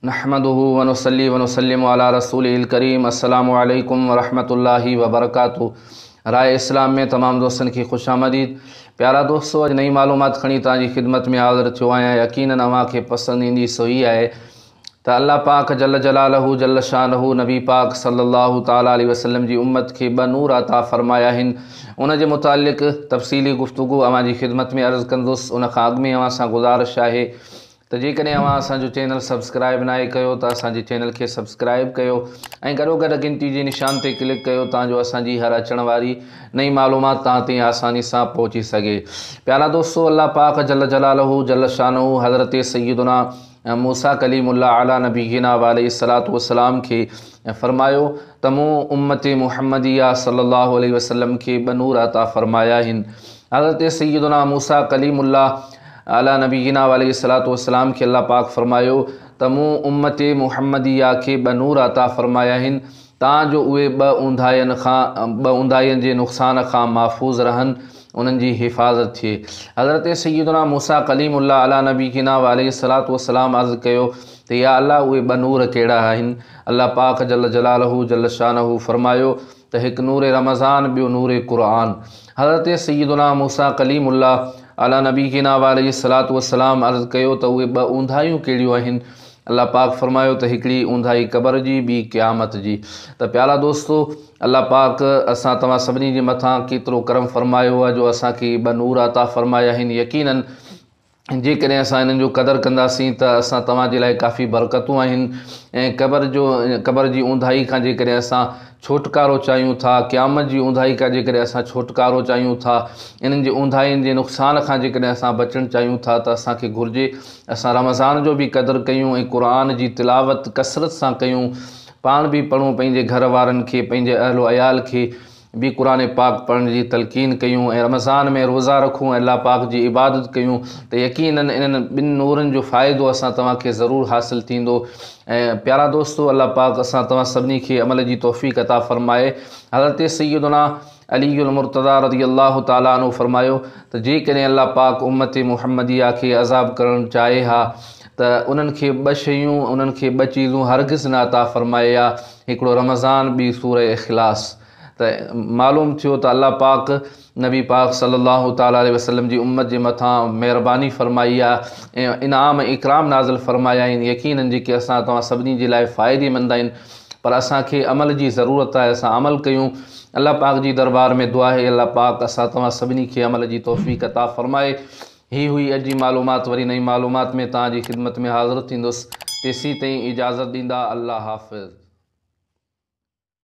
नहमदुहु व नुसल्ली व नुसल्लिमु अला रसूलिल करीम। अस्सलामु अलैकुम व रहमतुल्लाहि व बरकातुहू। राय इस्लाम में तमाम दोस्तन की खुशामदीद। प्यारा दोस्तों, अज नई मालूमात खणी तव्हांजी खिदमत में हाज़िर थियो आहियां। यकीनन अव्हांखे पसंद ईंदी सो ही आहे त अल्लाह पाक जल जलालहू जल शानहू नबी पाक सल्लल्लाहु ताला अलैहि वसल्लम जी उम्मत के ब नूर अता फरमाया आहिनि। उन जे मुतालिक तफसीली गुफ्तगू अव्हांजी खिदमत में अर्ज़ कंदुसि। उन खां अॻु में अव्हां सां गुज़ारिश आहे त जेकॾहिं अव्हां असांजो चैनल सब्सक्राइब नाहे कयो त असांजे चैनल खे सब्सक्राइब कयो ऐं गॾोगॾु घंटी जे निशान ते क्लिक कयो ताजो असांजी हर अचण वारी नई मालूमात तव्हां ताईं आसानी सां पहुची सघे। प्यारा दोस्तों, अल्लाह पाक जल जलालहू जल शानहू हज़रत सैयदना मूसा कलीमुल्लाह अला नबीना अलैहिस्सलातु वस्सलाम के फरमायो त मूं उम्मत मुहम्मदिया सल्लल्लाहु अलैहि वसल्लम के ब नूर अता फरमाया आहिनि। हज़रत सैयदना मूसा कलीमुल्लाह अला नबीना अलैहिस्सलातु वस्सलाम के अल्लाह पाक फरमायो त मूं उम्मत मुहम्मदिया के ब नूर अता फरमाया आहिनि ताजो उहे ॿ ऊंधाइनि जे नुक़सान खां महफूज़ रहनि, उन्हनि जी हिफ़ाज़त थिए। हज़रत सैयदना मूसा कलीमुल्लाह अला नबीना अलैहिस्सलातु वस्सलाम अर्ज़ कयो त या अल्लाह उहे ब नूर कहिड़ा आहिनि। अल्लाह पाक जल जलालहू जल शानहू फरमायो त हिकु नूर रमज़ान, ॿियो नूर क़ुरान। हज़रत सैयदना मूसा कलीमुल्लाह अला नबीना अलैहिस्सलातु वस्सलाम अर्ज़ कयो त उहे ॿ ऊंधाइयूं कहिड़ियूं आहिनि। अल्लाह पाक फरमायो त हिकिड़ी ऊंधाई क़बर जी, ॿी क़यामत जी। त प्यारा दोस्तों, अल्लाह पाक असां तव्हां सभिनी जे मथां केतिरो करम फरमायो आहे जो असांखे ॿ नूर अता फरमाया आहिनि। यकीनन जेकॾहिं असां इन्हनि जो क़दुरु कंदासीं त असां तव्हांजे लाइ काफ़ी बरकतूं आहिनि ऐं क़बर जी ऊंधाई खां जेकॾहिं असां छुटकारो चाहियूं था, क़यामत जी ऊंधाई खां जेकॾहिं असां छुटकारो चाहियूं था, इन्हनि जी ऊंधाइनि जे नुक़सान खां जेकॾहिं असां बचणु चाहियूं था त असांखे घुरिजे असां रमज़ान जो बि क़दुरु कयूं ऐं क़ुर जी तिलावत कसरत सां कयूं, पाण बि पढ़ूं, पंहिंजे घर वारनि खे, पंहिंजे अहलो अयाल खे बि क़ुर पाक पढ़ण जी तलक़ीन कयूं ऐं रमज़ान में रोज़ा रखूं ऐं अल्लाह पाक जी इबादत कयूं त यकीनन इन्हनि ॿिनि नूरनि जो फ़ाइदो असां तव्हांखे ज़रूरु हासिलु थींदो। ऐं प्यारा दोस्तों, अल्लाह पाक असां तव्हां सभिनी खे अमल जी तौफ़ीक़ अता फ़रमाए। हज़रत सैयदना अलीउल मुर्तज़ा रज़ियल्लाहु ताला अन्हु फरमायो त जेकॾहिं अल्लाह पाक उम्मत मुहम्मदिया खे अज़ाब करणु चाहे हा त उन्हनि खे ॿ चीज़ूं हरगिज़ न अता फ़रमाए हा, हिकिड़ो रमज़ान, ॿी सूरह इख़लास। त मालूम थियो त अल्लाह पाक नबी पाक सल्लल्लाहु ताला अलैहि वसल्लम जी उम्मत जे मथां महिरबानी फ़रमाई आहे ऐं इनाम इकराम नाज़िल फ़रमाया आहिनि। यकीनन जेके असां तव्हां सभिनी जे लाइ फ़ाइदेमंद आहिनि, पर असांखे अमल जी ज़रूरत आहे, असां अमल कयूं। अल्लाह पाक जी दरबार में दुआ आहे अल्लाह पाक असां तव्हां सभिनी खे अमल जी तौफ़ीक़ अता फ़रमाए। ही हुई अॼु जी मालूमात। वरी नई मालूमात में तव्हांजी खिदमत में हाज़िर थींदुसि। तेसीं ताईं इजाज़त ॾींदा। अल्लाह हाफ़िज़।